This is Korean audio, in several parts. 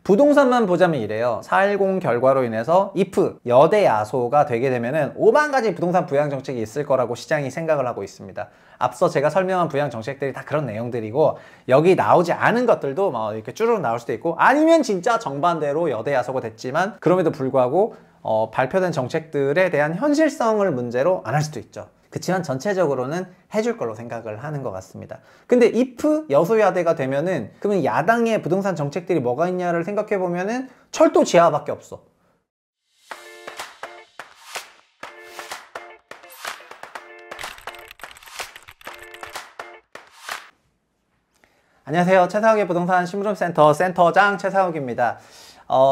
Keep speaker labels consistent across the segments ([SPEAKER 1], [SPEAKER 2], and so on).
[SPEAKER 1] 부동산만 보자면 이래요. 4.10 결과로 인해서 if 여대 야소가 되게 되면은 5만 가지 부동산 부양 정책이 있을 거라고 시장이 생각을 하고 있습니다. 앞서 제가 설명한 부양 정책들이 다 그런 내용들이고, 여기 나오지 않은 것들도 막 이렇게 쭈르륵 나올 수도 있고, 아니면 진짜 정반대로 여대 야소가 됐지만 그럼에도 불구하고 발표된 정책들에 대한 현실성을 문제로 안 할 수도 있죠. 그치만 전체적으로는 해줄 걸로 생각을 하는 것 같습니다. 근데 if 여소야대가 되면은 그러면 야당의 부동산 정책들이 뭐가 있냐를 생각해 보면은 철도 지하밖에 없어. 안녕하세요. 최상욱의 부동산 심부름센터 센터장 최상욱입니다.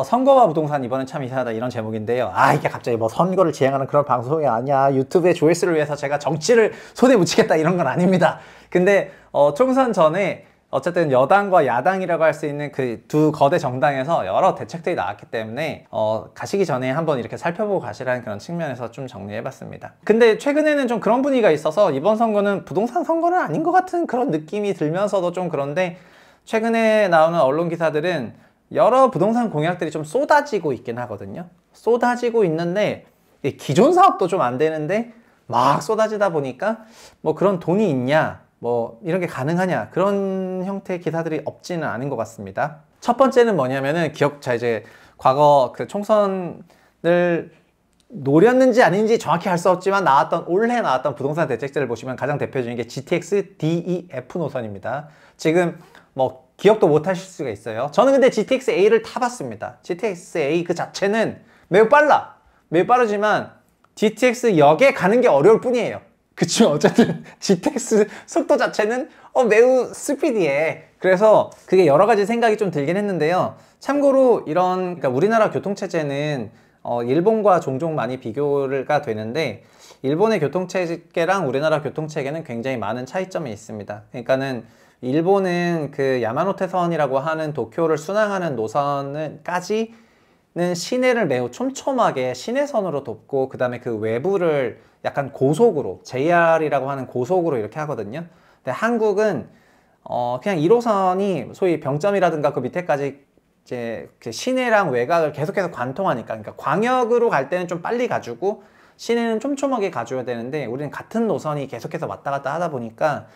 [SPEAKER 1] 선거와 부동산 이번엔 참 이상하다, 이런 제목인데요. 이게 갑자기 뭐 선거를 지향하는 그런 방송이 아니야, 유튜브의 조회수를 위해서 제가 정치를 손에 묻히겠다 이런 건 아닙니다. 근데 총선 전에 어쨌든 여당과 야당이라고 할 수 있는 그 두 거대 정당에서 여러 대책들이 나왔기 때문에 가시기 전에 한번 이렇게 살펴보고 가시라는 그런 측면에서 좀 정리해봤습니다. 근데 최근에는 좀 그런 분위기가 있어서 이번 선거는 부동산 선거는 아닌 것 같은 그런 느낌이 들면서도 좀 그런데, 최근에 나오는 언론 기사들은 여러 부동산 공약들이 좀 쏟아지고 있긴 하거든요. 쏟아지고 있는데 기존 사업도 좀 안 되는데 막 쏟아지다 보니까 뭐 그런 돈이 있냐, 뭐 이런 게 가능하냐, 그런 형태의 기사들이 없지는 않은 것 같습니다. 첫 번째는 뭐냐면은 이제 과거 그 총선을 노렸는지 아닌지 정확히 할 수 없지만 올해 나왔던 부동산 대책들을 보시면 가장 대표적인 게 GTX DEF 노선입니다. 지금 뭐 기억도 못 하실 수가 있어요. 저는 근데 GTX-A를 타봤습니다. GTX-A 그 자체는 매우 빠르지만 GTX-역에 가는 게 어려울 뿐이에요. 그쵸? 어쨌든 GTX 속도 자체는 매우 스피디해. 그래서 그게 여러 가지 생각이 좀 들긴 했는데요. 참고로 그러니까 우리나라 교통체제는 일본과 종종 많이 비교가 되는데, 일본의 교통체계랑 우리나라 교통체계는 굉장히 많은 차이점이 있습니다. 그러니까는 일본은 그 야마노테선이라고 하는 도쿄를 순항하는 노선까지는 시내를 매우 촘촘하게 시내선으로 돕고, 그 다음에 그 외부를 약간 고속으로, JR이라고 하는 고속으로 이렇게 하거든요. 근데 한국은 그냥 1호선이 소위 병점이라든가 그 밑에까지 이제 그 시내랑 외곽을 계속해서 관통하니까, 그러니까 광역으로 갈 때는 좀 빨리 가주고 시내는 촘촘하게 가줘야 되는데, 우리는 같은 노선이 계속해서 왔다 갔다 하다 보니까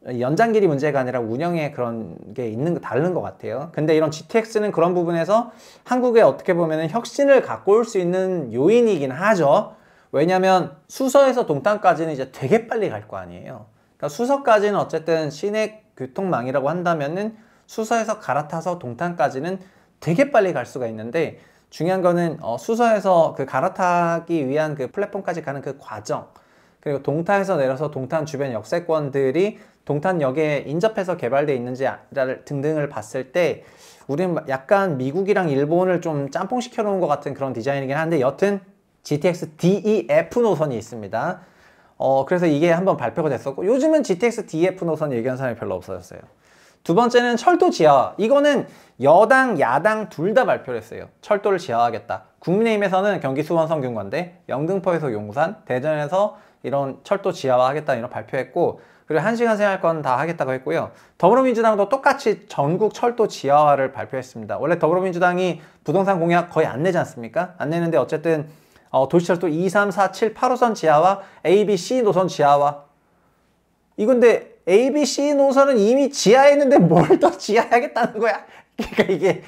[SPEAKER 1] 연장길이 문제가 아니라 운영에 그런 게 다른 것 같아요. 근데 이런 GTX는 그런 부분에서 한국에 어떻게 보면 혁신을 갖고 올 수 있는 요인이긴 하죠. 왜냐면 수서에서 동탄까지는 이제 되게 빨리 갈 거 아니에요. 그러니까 수서까지는 어쨌든 시내 교통망이라고 한다면은 수서에서 갈아타서 동탄까지는 되게 빨리 갈 수가 있는데, 중요한 거는 수서에서 그 갈아타기 위한 그 플랫폼까지 가는 그 과정, 그리고 동탄에서 내려서 동탄 주변 역세권들이 동탄역에 인접해서 개발되어 있는지 등등을 봤을 때 우리는 약간 미국이랑 일본을 좀 짬뽕시켜 놓은 것 같은 그런 디자인이긴 한데, 여튼 GTX DEF 노선이 있습니다. 그래서 이게 한번 발표가 됐었고, 요즘은 GTX DEF 노선 얘기하는 사람이 별로 없어졌어요. 두 번째는 철도 지하화. 이거는 여당, 야당 둘 다 발표를 했어요. 철도를 지하화하겠다. 국민의힘에서는 경기 수원 성균관대, 영등포에서 용산, 대전에서 이런 철도 지하화 하겠다 이런 발표했고, 그리고 1시간 생활권 다 하겠다고 했고요. 더불어민주당도 똑같이 전국 철도 지하화를 발표했습니다. 원래 더불어민주당이 부동산 공약 거의 안 내지 않습니까? 안 내는데 어쨌든 도시철도 2, 3, 4, 7, 8호선 지하화, A, B, C 노선 지하화. 이건데 A, B, C 노선은 이미 지하에 있는데 뭘 더 지하하겠다는 거야? 그러니까 이게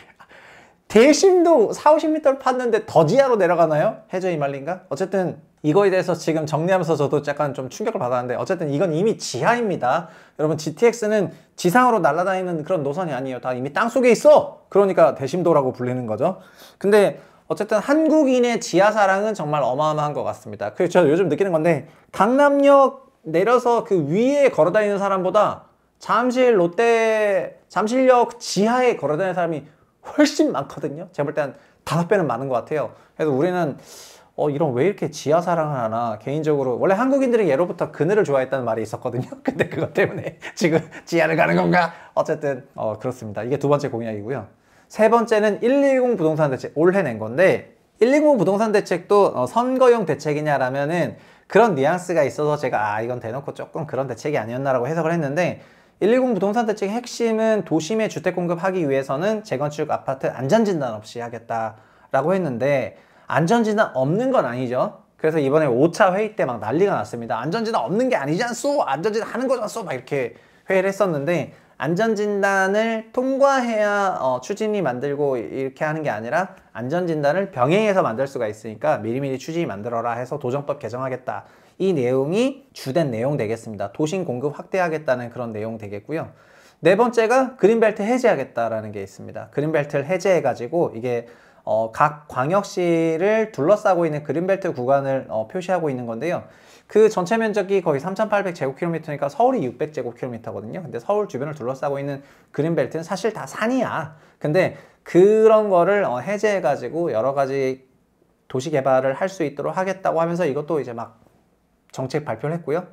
[SPEAKER 1] 대심도 4, 50m를 팠는데 더 지하로 내려가나요? 해저 이말린가? 어쨌든 이거에 대해서 지금 정리하면서 저도 약간 좀 충격을 받았는데, 어쨌든 이건 이미 지하입니다. 여러분, GTX는 지상으로 날아다니는 그런 노선이 아니에요. 다 이미 땅속에 있어! 그러니까 대심도라고 불리는 거죠. 근데 어쨌든 한국인의 지하 사랑은 정말 어마어마한 것 같습니다. 그래서 저 요즘 느끼는 건데, 강남역 내려서 그 위에 걸어다니는 사람보다 잠실역 지하에 걸어다니는 사람이 훨씬 많거든요. 제가 볼 때 한 5배는 많은 것 같아요. 그래서 우리는 이런 왜 이렇게 지하 사랑을 하나. 개인적으로 원래 한국인들은 예로부터 그늘을 좋아했다는 말이 있었거든요. 근데 그것 때문에 지금 지하를 가는 건가? 어쨌든 그렇습니다. 이게 두 번째 공약이고요. 세 번째는 110 부동산 대책, 올해 낸 건데, 110 부동산 대책도 선거용 대책이냐라면은 그런 뉘앙스가 있어서 제가 이건 대놓고 조금 그런 대책이 아니었나라고 해석을 했는데, 120 부동산 대책의 핵심은 도심에 주택 공급하기 위해서는 재건축 아파트 안전진단 없이 하겠다라고 했는데 안전진단 없는 건 아니죠. 그래서 이번에 5차 회의 때 막 난리가 났습니다. 안전진단 없는 게 아니지 않소? 안전진단 하는 거지 않소? 막 이렇게 회의를 했었는데 안전진단을 통과해야 추진이 만들고 이렇게 하는 게 아니라 안전진단을 병행해서 만들 수가 있으니까 미리미리 추진이 만들어라 해서 도정법 개정하겠다. 이 내용이 주된 내용 되겠습니다. 도심 공급 확대하겠다는 그런 내용 되겠고요. 네 번째가 그린벨트 해제하겠다라는 게 있습니다. 그린벨트를 해제해가지고 이게 각 광역시를 둘러싸고 있는 그린벨트 구간을 표시하고 있는 건데요. 그 전체 면적이 거의 3,800제곱킬로미터니까 서울이 600제곱킬로미터거든요. 근데 서울 주변을 둘러싸고 있는 그린벨트는 사실 다 산이야. 근데 그런 거를 해제해가지고 여러 가지 도시 개발을 할 수 있도록 하겠다고 하면서 이것도 이제 막 정책 발표를 했고요.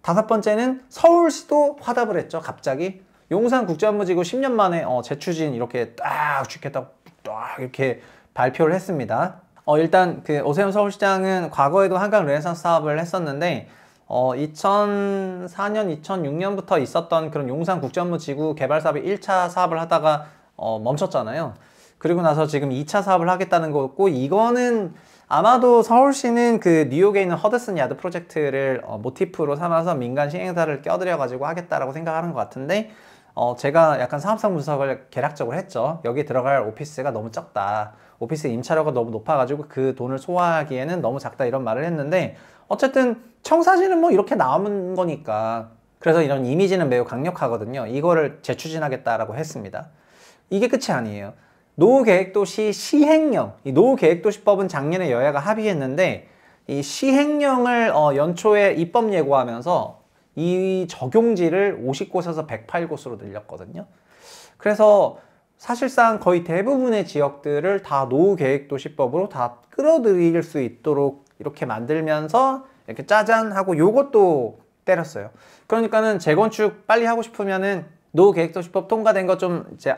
[SPEAKER 1] 다섯 번째는 서울시도 화답을 했죠. 갑자기 용산 국제업무지구 10년 만에 재추진 이렇게 딱 죽겠다 딱 이렇게 발표를 했습니다. 일단 그 오세훈 서울시장은 과거에도 한강 르네상스 사업을 했었는데 2004년, 2006년부터 있었던 그런 용산 국제업무지구 개발 사업이 1차 사업을 하다가 멈췄잖아요. 그리고 나서 지금 2차 사업을 하겠다는 거고 이거는 아마도 서울시는 그 뉴욕에 있는 허드슨 야드 프로젝트를 모티프로 삼아서 민간 시행사를 껴들여 가지고 하겠다라고 생각하는 것 같은데 제가 약간 사업성 분석을 개략적으로 했죠. 여기 들어갈 오피스가 너무 적다. 오피스 임차료가 너무 높아가지고 그 돈을 소화하기에는 너무 작다 이런 말을 했는데 어쨌든 청사진은 뭐 이렇게 나오는 거니까 그래서 이런 이미지는 매우 강력하거든요. 이거를 재추진하겠다라고 했습니다. 이게 끝이 아니에요. 노후계획도시 시행령, 이 노후계획도시법은 작년에 여야가 합의했는데 이 시행령을 연초에 입법 예고하면서 이 적용지를 50곳에서 108곳으로 늘렸거든요. 그래서 사실상 거의 대부분의 지역들을 다 노후계획도시법으로 다 끌어들일 수 있도록 이렇게 만들면서 이렇게 짜잔 하고 요것도 때렸어요. 그러니까는 재건축 빨리 하고 싶으면은 노후계획도시법 통과된 거 좀 이제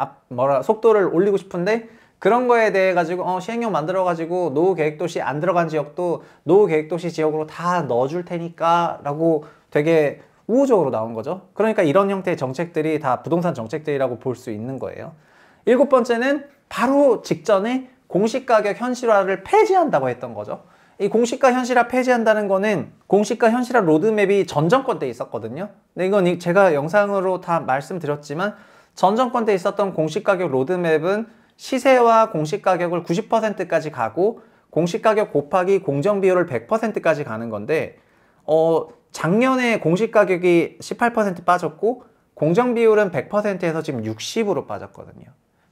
[SPEAKER 1] 속도를 올리고 싶은데 그런 거에 대해 가지고 시행령 만들어 가지고 노후계획도시 안 들어간 지역도 노후계획도시 지역으로 다 넣어줄 테니까 라고 되게 우호적으로 나온 거죠. 그러니까 이런 형태의 정책들이 다 부동산 정책들이라고 볼 수 있는 거예요. 일곱 번째는 바로 직전에 공시가격 현실화를 폐지한다고 했던 거죠. 이 공시가 현실화 폐지한다는 거는 공시가 현실화 로드맵이 전 정권 때 있었거든요. 근데 이건 제가 영상으로 다 말씀드렸지만 전 정권 때 있었던 공시가격 로드맵은 시세와 공시가격을 90%까지 가고 공시가격 곱하기 공정비율을 100%까지 가는 건데 작년에 공시가격이 18% 빠졌고 공정비율은 100%에서 지금 60으로 빠졌거든요.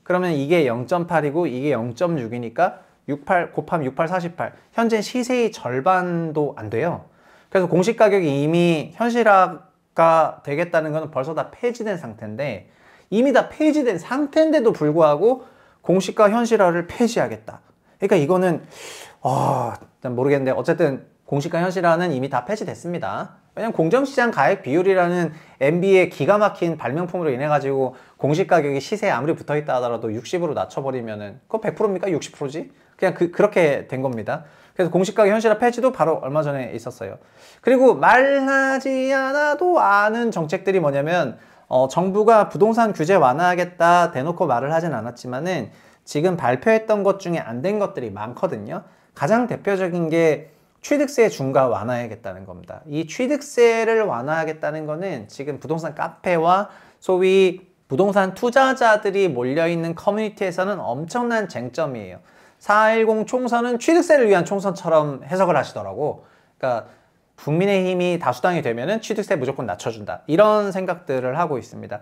[SPEAKER 1] 그러면 이게 0.8이고 이게 0.6이니까 68 곱하면 68, 48. 현재 시세의 절반도 안 돼요. 그래서 공시가격이 이미 현실화가 되겠다는 것은 벌써 다 폐지된 상태인데 이미 다 폐지된 상태인데도 불구하고 공시가 현실화를 폐지하겠다. 그러니까 이거는 모르겠는데 어쨌든 공시가 현실화는 이미 다 폐지됐습니다. 왜냐면 공정시장 가액 비율이라는 MB의 기가 막힌 발명품으로 인해 가지고 공시가격이 시세에 아무리 붙어있다 하더라도 60으로 낮춰버리면은 그거 100%입니까? 60%지? 그냥 그렇게 된 겁니다. 그래서 공시가격 현실화 폐지도 바로 얼마 전에 있었어요. 그리고 말하지 않아도 아는 정책들이 뭐냐면 정부가 부동산 규제 완화하겠다 대놓고 말을 하진 않았지만은 지금 발표했던 것 중에 안 된 것들이 많거든요. 가장 대표적인 게 취득세 중과 완화하겠다는 겁니다. 이 취득세를 완화하겠다는 거는 지금 부동산 카페와 소위 부동산 투자자들이 몰려있는 커뮤니티에서는 엄청난 쟁점이에요. 4.10 총선은 취득세를 위한 총선처럼 해석을 하시더라고. 그러니까 국민의힘이 다수당이 되면은 취득세 무조건 낮춰준다. 이런 생각들을 하고 있습니다.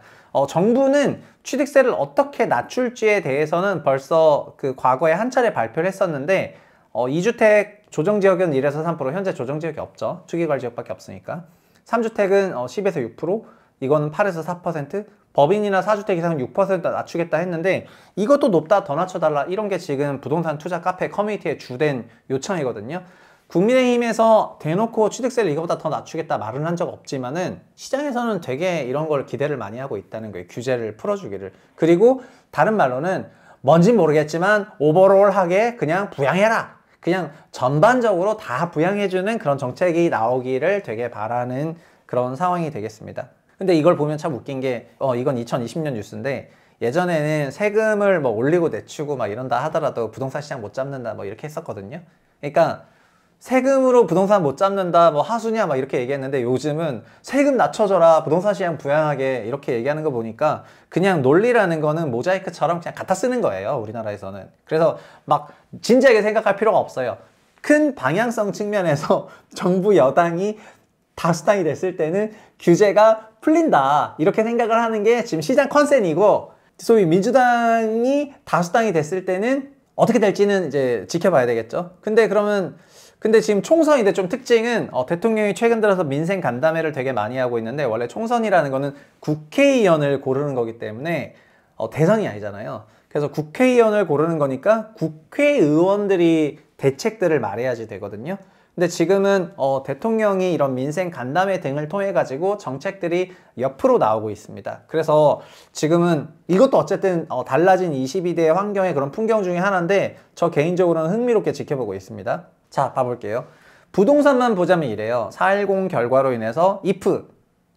[SPEAKER 1] 정부는 취득세를 어떻게 낮출지에 대해서는 벌써 그 과거에 한 차례 발표를 했었는데 2주택 조정지역은 1에서 3%, 현재 조정지역이 없죠. 투기과열지역밖에 없으니까. 3주택은 10에서 6%, 이거는 8에서 4%, 법인이나 4주택 이상은 6% 낮추겠다 했는데 이것도 높다, 더 낮춰달라 이런 게 지금 부동산 투자 카페 커뮤니티의 주된 요청이거든요. 국민의힘에서 대놓고 취득세를 이거보다 더 낮추겠다 말은 한 적 없지만은 시장에서는 되게 이런 걸 기대를 많이 하고 있다는 거예요. 규제를 풀어주기를. 그리고 다른 말로는 뭔진 모르겠지만 오버롤하게 그냥 부양해라. 그냥 전반적으로 다 부양해주는 그런 정책이 나오기를 되게 바라는 그런 상황이 되겠습니다. 근데 이걸 보면 참 웃긴 게 이건 2020년 뉴스인데 예전에는 세금을 뭐 올리고 내추고 막 이런다 하더라도 부동산 시장 못 잡는다 뭐 이렇게 했었거든요. 그러니까 세금으로 부동산 못 잡는다 뭐 하수냐 막 이렇게 얘기했는데 요즘은 세금 낮춰줘라 부동산 시장 부양하게 이렇게 얘기하는 거 보니까 그냥 논리라는 거는 모자이크처럼 그냥 갖다 쓰는 거예요, 우리나라에서는. 그래서 막 진지하게 생각할 필요가 없어요. 큰 방향성 측면에서 정부 여당이 다수당이 됐을 때는 규제가 풀린다 이렇게 생각을 하는 게 지금 시장 컨센이고, 소위 민주당이 다수당이 됐을 때는 어떻게 될지는 이제 지켜봐야 되겠죠. 근데 지금 총선인데 좀 특징은 대통령이 최근 들어서 민생 간담회를 되게 많이 하고 있는데, 원래 총선이라는 거는 국회의원을 고르는 거기 때문에 대선이 아니잖아요. 그래서 국회의원을 고르는 거니까 국회의원들이 대책들을 말해야지 되거든요. 근데 지금은 대통령이 이런 민생 간담회 등을 통해 가지고 정책들이 옆으로 나오고 있습니다. 그래서 지금은 이것도 어쨌든 달라진 22대 환경의 그런 풍경 중에 하나인데 저 개인적으로는 흥미롭게 지켜보고 있습니다. 자, 봐볼게요. 부동산만 보자면 이래요. 4.10 결과로 인해서 if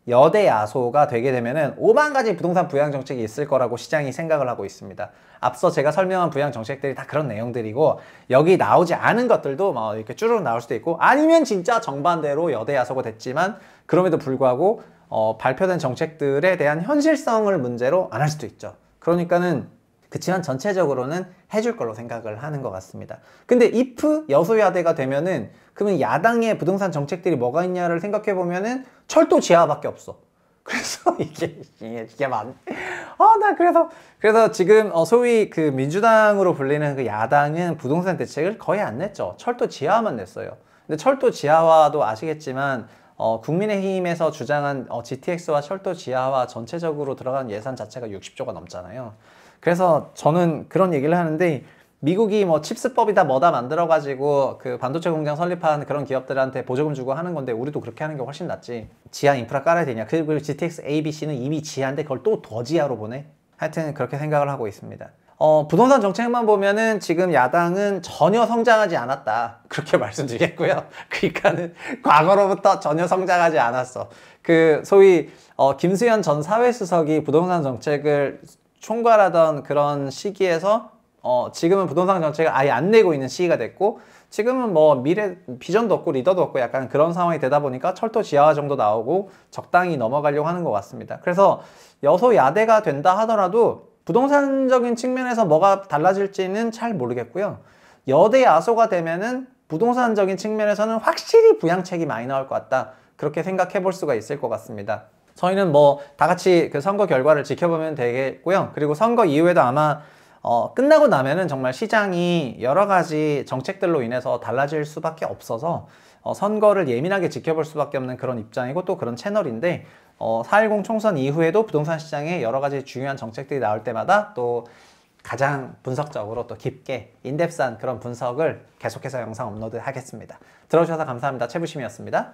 [SPEAKER 1] 여대 야소가 되게 되면은 5만 가지 부동산 부양 정책이 있을 거라고 시장이 생각을 하고 있습니다. 앞서 제가 설명한 부양 정책들이 다 그런 내용들이고, 여기 나오지 않은 것들도 막 이렇게 쭈르륵 나올 수도 있고, 아니면 진짜 정반대로 여대 야소가 됐지만 그럼에도 불구하고 발표된 정책들에 대한 현실성을 문제로 안 할 수도 있죠. 그러니까는 그치만 전체적으로는 해줄 걸로 생각을 하는 것 같습니다. 근데 if 여소야대가 되면은 그러면 야당의 부동산 정책들이 뭐가 있냐를 생각해 보면은 철도 지하밖에 없어. 그래서 이게 맞네. 나 그래서 지금 소위 그 민주당으로 불리는 그 야당은 부동산 대책을 거의 안 냈죠. 철도 지하만 냈어요. 근데 철도 지하화도 아시겠지만 국민의힘에서 주장한 GTX와 철도 지하화 전체적으로 들어간 예산 자체가 60조가 넘잖아요. 그래서 저는 그런 얘기를 하는데, 미국이 뭐 칩스법이다 뭐다 만들어가지고 그 반도체 공장 설립한 그런 기업들한테 보조금 주고 하는 건데 우리도 그렇게 하는 게 훨씬 낫지. 지하 인프라 깔아야 되냐. 그리고 GTX ABC는 이미 지하인데 그걸 또 더 지하로 보내. 하여튼 그렇게 생각을 하고 있습니다. 부동산 정책만 보면은 지금 야당은 전혀 성장하지 않았다, 그렇게 말씀드리겠고요. 그러니까는 과거로부터 전혀 성장하지 않았어. 그 소위 김수현 전 사회수석이 부동산 정책을 총괄하던 그런 시기에서 지금은 부동산 정책을 아예 안 내고 있는 시기가 됐고, 지금은 뭐 미래 비전도 없고 리더도 없고 약간 그런 상황이 되다 보니까 철도 지하화 정도 나오고 적당히 넘어가려고 하는 것 같습니다. 그래서 여소야대가 된다 하더라도 부동산적인 측면에서 뭐가 달라질지는 잘 모르겠고요. 여대 야소가 되면은 부동산적인 측면에서는 확실히 부양책이 많이 나올 것 같다, 그렇게 생각해 볼 수가 있을 것 같습니다. 저희는 뭐 다 같이 그 선거 결과를 지켜보면 되겠고요. 그리고 선거 이후에도 아마 끝나고 나면은 정말 시장이 여러 가지 정책들로 인해서 달라질 수밖에 없어서 선거를 예민하게 지켜볼 수밖에 없는 그런 입장이고 또 그런 채널인데, 4.10 총선 이후에도 부동산 시장에 여러 가지 중요한 정책들이 나올 때마다 또 가장 분석적으로 또 깊게 인덱스한 그런 분석을 계속해서 영상 업로드 하겠습니다. 들어주셔서 감사합니다. 최부심이었습니다.